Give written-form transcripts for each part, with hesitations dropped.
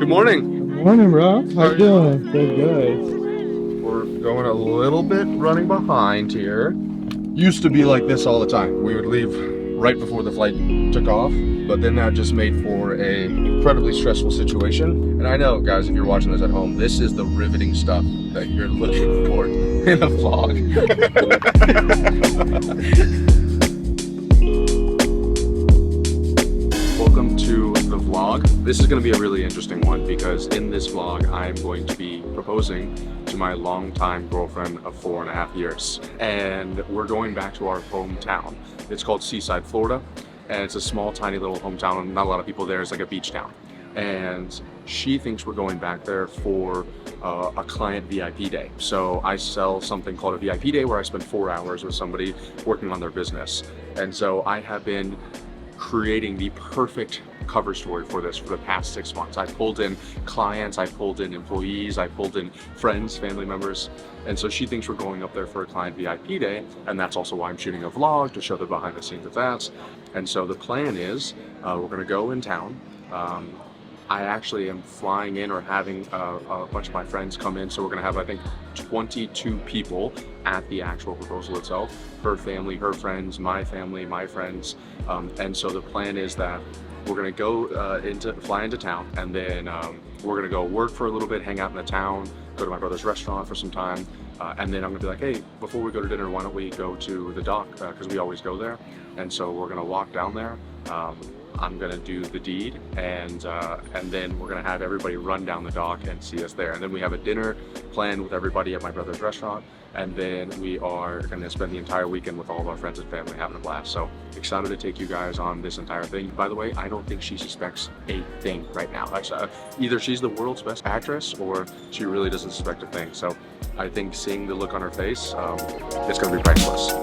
Good morning. Good morning, bro. How you doing? Good. We're going a little bit running behind here. Used to be like this all the time. We would leave right before the flight took off, but then that just made for a incredibly stressful situation. And I know, guys, if you're watching this at home, this is the riveting stuff that you're looking for in a vlog. Welcome to the vlog. This is going to be a really interesting one because in this vlog I'm going to be proposing to my longtime girlfriend of 4.5 years, and we're going back to our hometown. It's called Seaside, Florida, and it's a small tiny little hometown and not a lot of people there. It's like a beach town, and she thinks we're going back there for a client VIP day. So I sell something called a VIP day where I spend 4 hours with somebody working on their business, and so I have been creating the perfect cover story for this for the past 6 months. I pulled in clients, I pulled in employees, I pulled in friends, family members, and so she thinks we're going up there for a client VIP day, and that's also why I'm shooting a vlog to show the behind the scenes of that. And so the plan is we're gonna go in town. I actually am flying in or having a bunch of my friends come in, so we're gonna have, I think, 22 people at the actual proposal itself. Her family, her friends, my family, my friends, and so the plan is that we're gonna go fly into town, and then we're gonna go work for a little bit, hang out in the town, go to my brother's restaurant for some time, and then I'm gonna be like, hey, before we go to dinner, why don't we go to the dock, because we always go there. And so we're gonna walk down there. I'm gonna do the deed, and then we're gonna have everybody run down the dock and see us there. And then we have a dinner planned with everybody at my brother's restaurant, and then we are gonna spend the entire weekend with all of our friends and family having a blast. So excited to take you guys on this entire thing. By the way, I don't think she suspects a thing right now. Either she's the world's best actress or she really doesn't suspect a thing. So I think seeing the look on her face, it's gonna be priceless.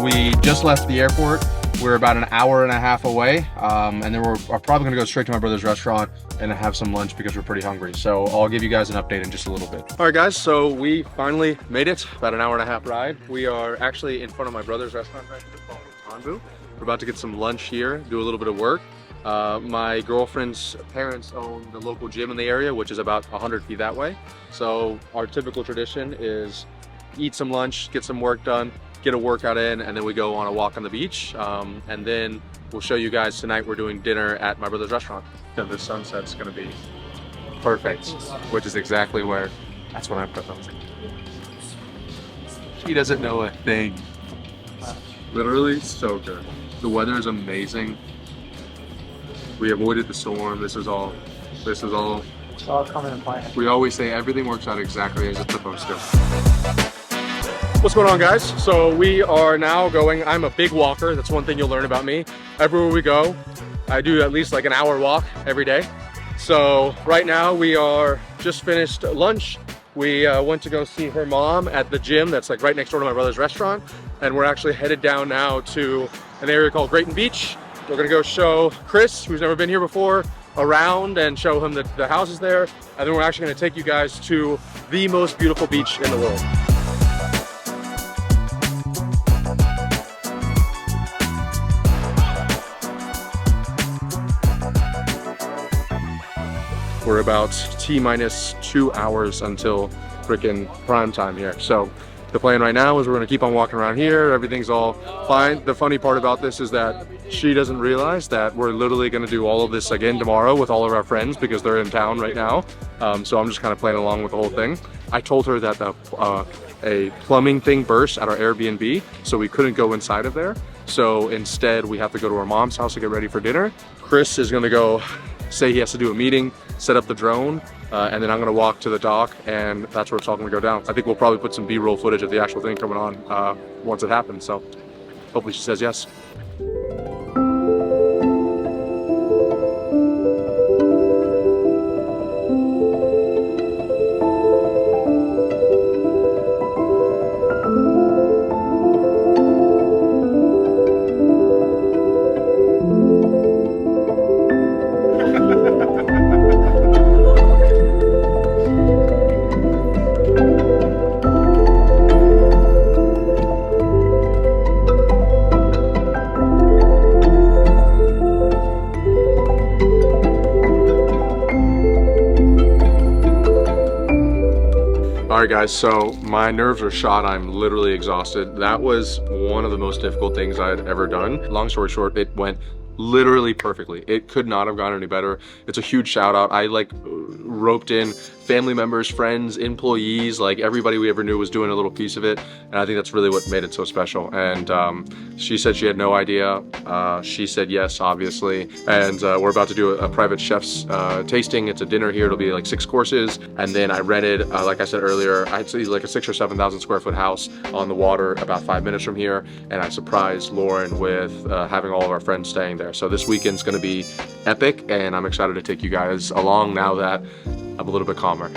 We just left the airport. We're about an hour and a half away, and then we're probably gonna go straight to my brother's restaurant and have some lunch because we're pretty hungry. So I'll give you guys an update in just a little bit. All right, guys, so we finally made it. About an hour and a half ride. We are actually in front of my brother's restaurant right here. We're about to get some lunch here, do a little bit of work. My girlfriend's parents own the local gym in the area, which is about 100 feet that way. So our typical tradition is eat some lunch, get some work done, get a workout in, and then we go on a walk on the beach. And then we'll show you guys tonight we're doing dinner at my brother's restaurant. So the sunset's gonna be perfect, which is exactly where, that's what I'm proposing. She doesn't know a thing. Literally so good. The weather is amazing. We avoided the storm. This is all coming in plan. We always say everything works out exactly as it's supposed to. What's going on, guys? So we are now going, I'm a big walker. That's one thing you'll learn about me. Everywhere we go, I do at least like an hour walk every day. So right now we are just finished lunch. We went to go see her mom at the gym that's like right next door to my brother's restaurant. And we're actually headed down now to an area called Grayton Beach. We're gonna go show Chris, who's never been here before, around and show him the houses there. And then we're actually gonna take you guys to the most beautiful beach in the world. We're about T-minus 2 hours until freaking prime time here. So the plan right now is we're gonna keep on walking around here. Everything's all fine. The funny part about this is that she doesn't realize that we're literally gonna do all of this again tomorrow with all of our friends because they're in town right now. So I'm just kind of playing along with the whole thing. I told her that a plumbing thing burst at our Airbnb, so we couldn't go inside of there. So instead we have to go to our mom's house to get ready for dinner. Chris is gonna go say he has to do a meeting, set up the drone, and then I'm gonna walk to the dock, and that's where it's all gonna go down. I think we'll probably put some B-roll footage of the actual thing coming on once it happens, so hopefully she says yes. All right, guys, so my nerves are shot. I'm literally exhausted. That was one of the most difficult things I had ever done. Long story short, it went literally perfectly. It could not have gone any better. It's a huge shout out. I like roped in family members, friends, employees, like everybody we ever knew was doing a little piece of it. And I think that's really what made it so special. And she said she had no idea. She said yes, obviously. And we're about to do a private chef's tasting. It's a dinner here. It'll be like 6 courses. And then I rented, like I said earlier, I'd say like a 6,000 or 7,000 square foot house on the water about 5 minutes from here. And I surprised Lauren with having all of our friends staying there. So this weekend's gonna be epic, and I'm excited to take you guys along now that I'm a little bit calmer.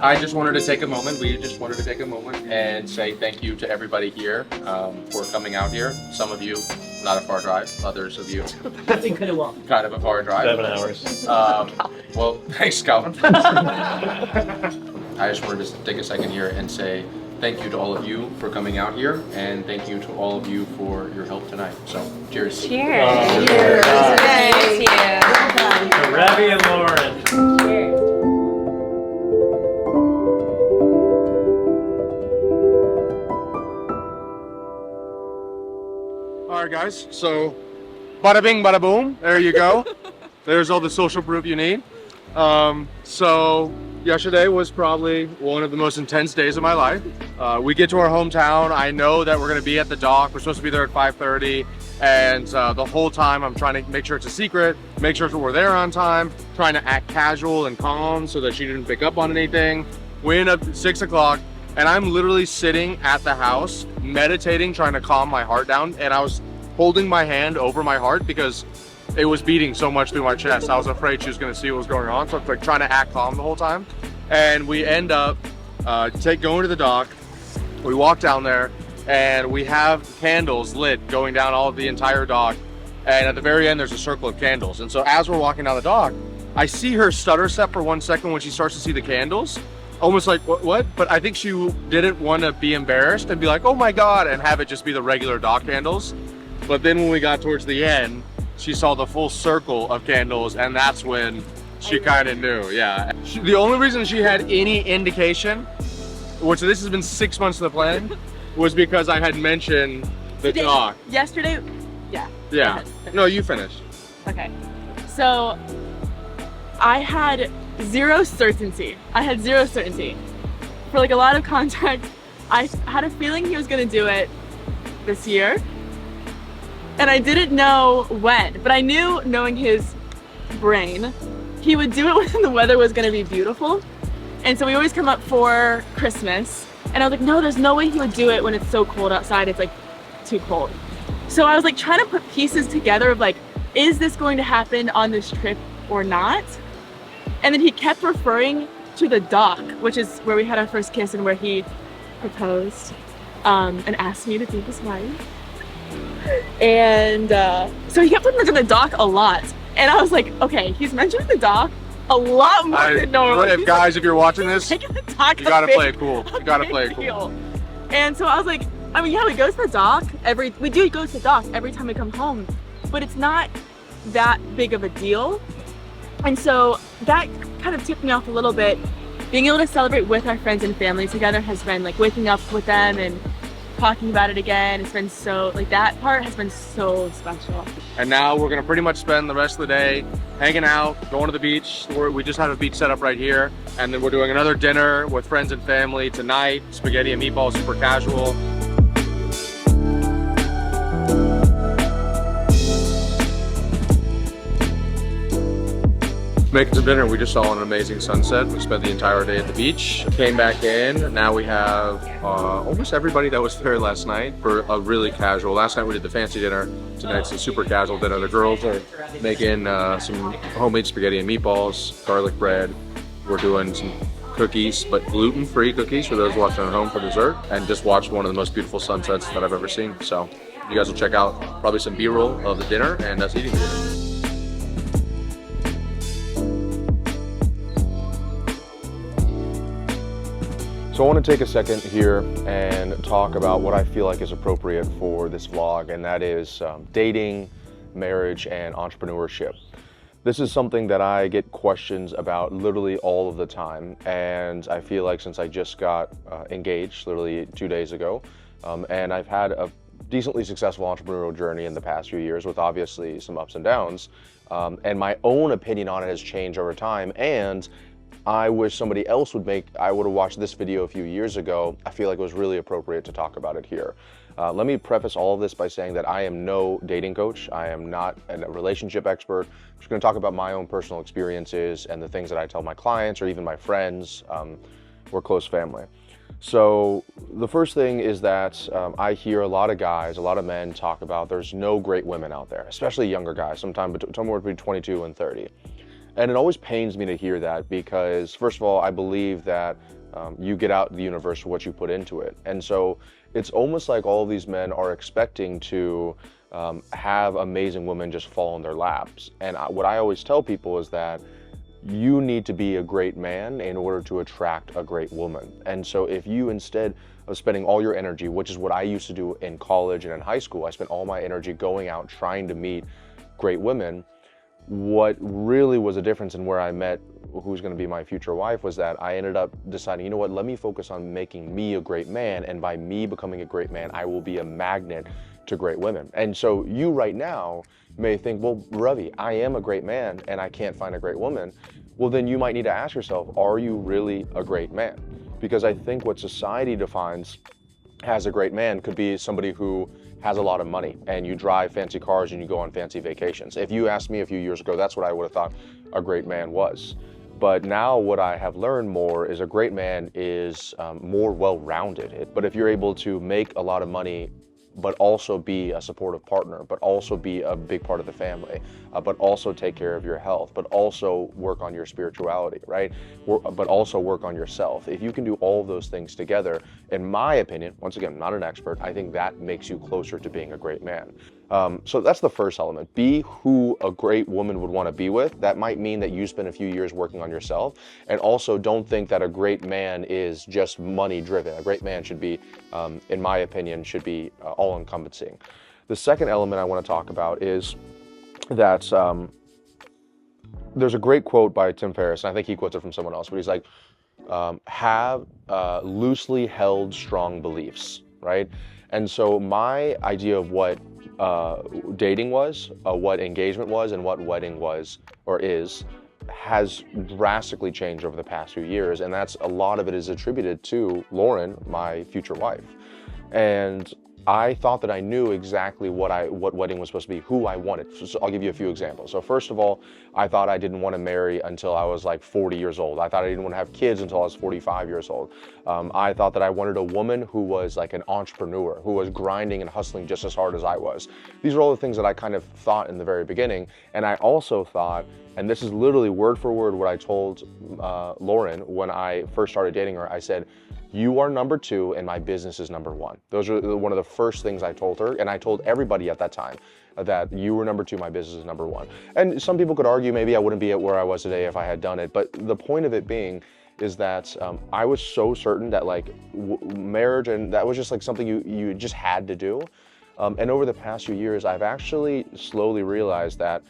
I just wanted to take a moment, we just wanted to take a moment and say thank you to everybody here for coming out here. Some of you, not a far drive, others of you, kind of a far drive. 7 hours. Well, thanks, Calvin. I just wanted to take a second here and say thank you to all of you for coming out here, and thank you to all of you for your help tonight. So, cheers. Cheers. Cheers. Cheers. To Ravi and Lauren. Cheers. All right, guys, so bada bing, bada boom, there you go. There's all the social proof you need. So yesterday was probably one of the most intense days of my life. We get to our hometown. I know that we're gonna be at the dock. We're supposed to be there at 5:30. And the whole time I'm trying to make sure it's a secret, make sure we're there on time, trying to act casual and calm so that she didn't pick up on anything. We end up at 6 o'clock. And I'm literally sitting at the house, meditating, trying to calm my heart down. And I was holding my hand over my heart because it was beating so much through my chest. I was afraid she was gonna see what was going on. So I was like trying to act calm the whole time. And we end up going to the dock. We walk down there and we have candles lit going down all of the entire dock. And at the very end, there's a circle of candles. And so as we're walking down the dock, I see her stutter step for 1 second when she starts to see the candles. Almost like, what? But I think she didn't want to be embarrassed and be like, oh my God, and have it just be the regular dock candles. But then when we got towards the end, she saw the full circle of candles, and that's when she kind of knew, yeah. The only reason she had any indication, which this has been 6 months of the planning, was because I had mentioned the dock. Yesterday, yeah. Yeah, no, you finish. Okay, so I had zero certainty. For like a lot of context, I had a feeling he was gonna do it this year. And I didn't know when, but I knew, knowing his brain, he would do it when the weather was gonna be beautiful. And so we always come up for Christmas. And I was like, no, there's no way he would do it when it's so cold outside. It's like too cold. So I was like trying to put pieces together of like, is this going to happen on this trip or not? And then he kept referring to the dock, which is where we had our first kiss and where he proposed and asked me to be his wife. And so he kept mentioning the dock a lot. And I was like, okay, he's mentioning the dock a lot more than normal. If guys, if you're watching this, you gotta play it cool. You gotta play it cool. And so I was like, I mean, yeah, we go to the dock we do go to the dock every time we come home, but it's not that big of a deal. And so that kind of tipped me off a little bit. Being able to celebrate with our friends and family together has been like waking up with them and talking about it again. It's been so, like, that part has been so special. And now we're gonna pretty much spend the rest of the day hanging out, going to the beach. We just have a beach set up right here. And then we're doing another dinner with friends and family tonight. Spaghetti and meatballs, super casual. Making some dinner. We just saw an amazing sunset. We spent the entire day at the beach, came back in. Now we have almost everybody that was there last night for a really casual. Last night we did the fancy dinner. Tonight's a super casual dinner. The girls are making some homemade spaghetti and meatballs, garlic bread. We're doing some cookies, but gluten-free cookies for those watching at home for dessert, and just watched one of the most beautiful sunsets that I've ever seen. So you guys will check out probably some B-roll of the dinner and us eating dinner. So I want to take a second here and talk about what I feel like is appropriate for this vlog, and that is dating, marriage, and entrepreneurship. This is something that I get questions about literally all of the time, and I feel like since I just got engaged literally 2 days ago, and I've had a decently successful entrepreneurial journey in the past few years with obviously some ups and downs, and my own opinion on it has changed over time, and I wish somebody else I would have watched this video a few years ago. I feel like it was really appropriate to talk about it here. Let me preface all of this by saying that I am no dating coach. I am not a relationship expert. I'm just gonna talk about my own personal experiences and the things that I tell my clients or even my friends or close family. So the first thing is that I hear a lot of guys, a lot of men talk about there's no great women out there, especially younger guys, somewhere between 22 and 30. And it always pains me to hear that because, first of all, I believe that you get out the universe for what you put into it. And so it's almost like all of these men are expecting to have amazing women just fall in their laps. And what I always tell people is that you need to be a great man in order to attract a great woman. And so if you, instead of spending all your energy, which is what I used to do in college and in high school, I spent all my energy going out trying to meet great women. What really was a difference in where I met who's going to be my future wife was that I ended up deciding, you know what, let me focus on making me a great man, and by me becoming a great man, I will be a magnet to great women. And so you right now may think, well, Ravi, I am a great man and I can't find a great woman. Well, then you might need to ask yourself, are you really a great man? Because I think what society defines as a great man could be somebody who has a lot of money and you drive fancy cars and you go on fancy vacations. If you asked me a few years ago, that's what I would have thought a great man was. But now what I have learned more is a great man is more well-rounded. But if you're able to make a lot of money, but also be a supportive partner, but also be a big part of the family, but also take care of your health, but also work on your spirituality, right? But also work on yourself. If you can do all of those things together, in my opinion, once again, I'm not an expert, I think that makes you closer to being a great man. So that's the first element. Be who a great woman would want to be with. That might mean that you spend a few years working on yourself. And also don't think that a great man is just money driven. A great man should be, in my opinion, should be all encompassing. The second element I want to talk about is that there's a great quote by Tim Ferriss, and I think he quotes it from someone else, but he's like, have loosely held strong beliefs, right? And so my idea of what dating was, what engagement was, and what wedding was or is, has drastically changed over the past few years, and that's a lot of it is attributed to Lauren, my future wife. And I thought that I knew exactly what wedding was supposed to be, who I wanted. So I'll give you a few examples. So first of all, I thought I didn't want to marry until I was like 40 years old. I thought I didn't want to have kids until I was 45 years old. I thought that I wanted a woman who was like an entrepreneur, who was grinding and hustling just as hard as I was. These are all the things that I kind of thought in the very beginning. And I also thought, and this is literally word for word what I told Lauren when I first started dating her, I said, you are number two and my business is number one. Those are one of the first things I told her, and I told everybody at that time that you were number two, my business is number one. And some people could argue maybe I wouldn't be at where I was today if I had done it, but the point of it being is that I was so certain that like marriage, and that was just like something you just had to do. And over the past few years, I've actually slowly realized that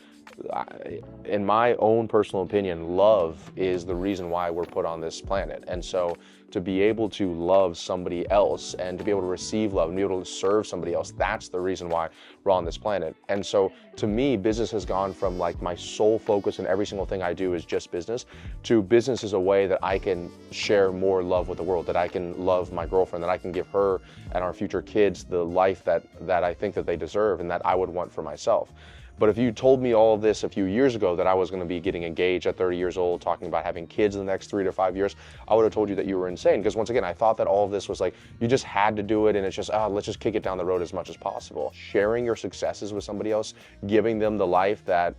in my own personal opinion, love is the reason why we're put on this planet. And so to be able to love somebody else and to be able to receive love and be able to serve somebody else, that's the reason why we're on this planet. And so to me, business has gone from like my sole focus and every single thing I do is just business, to business is a way that I can share more love with the world, that I can love my girlfriend, that I can give her and our future kids the life that I think that they deserve and that I would want for myself. But if you told me all of this a few years ago, that I was going to be getting engaged at 30 years old, talking about having kids in the next 3 to 5 years, I would have told you that you were insane. Because once again, I thought that all of this was like, you just had to do it and it's just, let's just kick it down the road as much as possible. Sharing your successes with somebody else, giving them the life that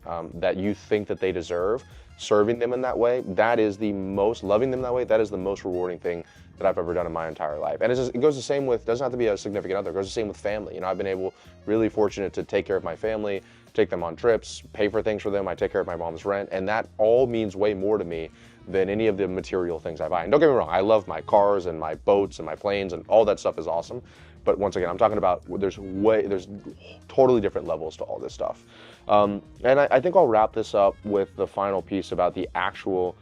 you think that they deserve, serving them in that way, that is the most, loving them that way, that is the most rewarding thing that I've ever done in my entire life. And it goes the same with, doesn't have to be a significant other, it goes the same with family. You know, I've been really fortunate to take care of my family, take them on trips, pay for things for them, I take care of my mom's rent, and that all means way more to me than any of the material things I buy. And don't get me wrong, I love my cars and my boats and my planes, and all that stuff is awesome. But once again, I'm talking about there's totally different levels to all this stuff. And I think I'll wrap this up with the final piece about the actual,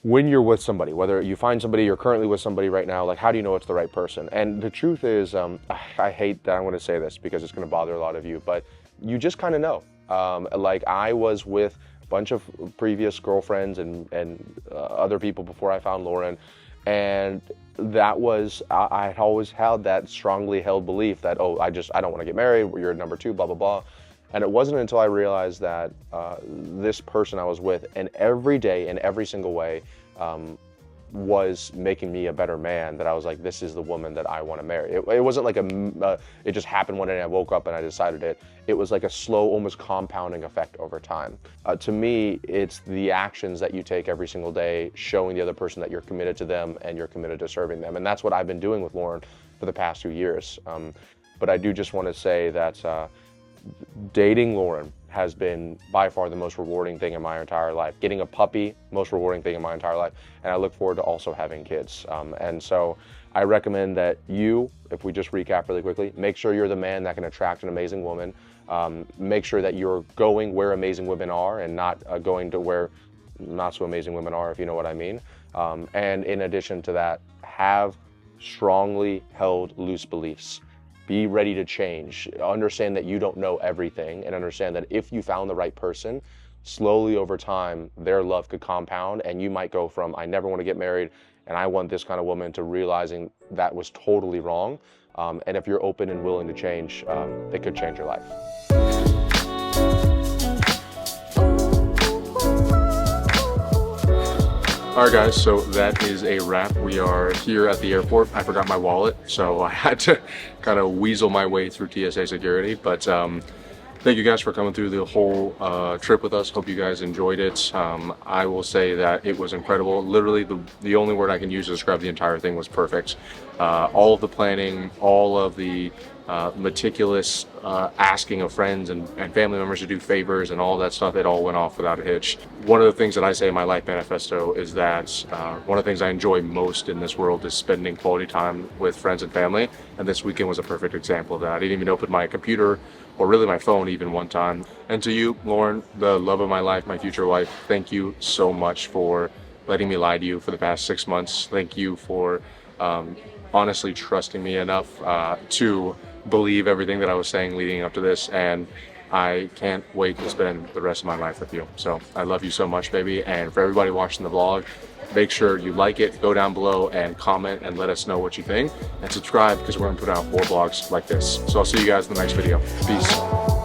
when you're with somebody, whether you find somebody, you're currently with somebody right now, like how do you know it's the right person? And the truth is, I hate that I'm going to say this because it's going to bother a lot of you, but you just kind of know. Like I was with a bunch of previous girlfriends and other people before I found Lauren, and that was, I had always had that strongly held belief that, oh, I don't want to get married, you're number two, blah, blah, blah. And it wasn't until I realized that this person I was with, and every day in every single way, was making me a better man, that I was like, this is the woman that I want to marry. It wasn't like it just happened one day and I woke up and I decided it. It was like a slow, almost compounding effect over time. To me, it's the actions that you take every single day, showing the other person that you're committed to them and you're committed to serving them. And that's what I've been doing with Lauren for the past 2 years. But I do just want to say that dating Lauren has been by far the most rewarding thing in my entire life. Getting a puppy, most rewarding thing in my entire life. And I look forward to also having kids. And so I recommend that you, if we just recap really quickly, make sure you're the man that can attract an amazing woman. Make sure that you're going where amazing women are and not going to where not so amazing women are, if you know what I mean. And in addition to that, have strongly held loose beliefs. Be ready to change. Understand that you don't know everything, and understand that if you found the right person, slowly over time, their love could compound, and you might go from, I never want to get married, and I want this kind of woman, to realizing that was totally wrong. And if you're open and willing to change, it could change your life. All right, guys, so that is a wrap. We are here at the airport. I forgot my wallet, so I had to kind of weasel my way through TSA security. But thank you guys for coming through the whole trip with us. Hope you guys enjoyed it. I will say that it was incredible. Literally, the only word I can use to describe the entire thing was perfect. All of the planning, all of the meticulous asking of friends and family members to do favors and all that stuff, it all went off without a hitch. One of the things that I say in my life manifesto is that one of the things I enjoy most in this world is spending quality time with friends and family, and this weekend was a perfect example of that. I didn't even open my computer or really my phone even one time. And to you, Lauren, the love of my life, my future wife, thank you so much for letting me lie to you for the past 6 months. Thank you for honestly trusting me enough to believe everything that I was saying leading up to this, and I can't wait to spend the rest of my life with you. So I love you so much, baby. And for everybody watching the vlog, make sure you like it, go down below and comment and let us know what you think, and subscribe because we're gonna put out more vlogs like this. So I'll see you guys in the next video. Peace.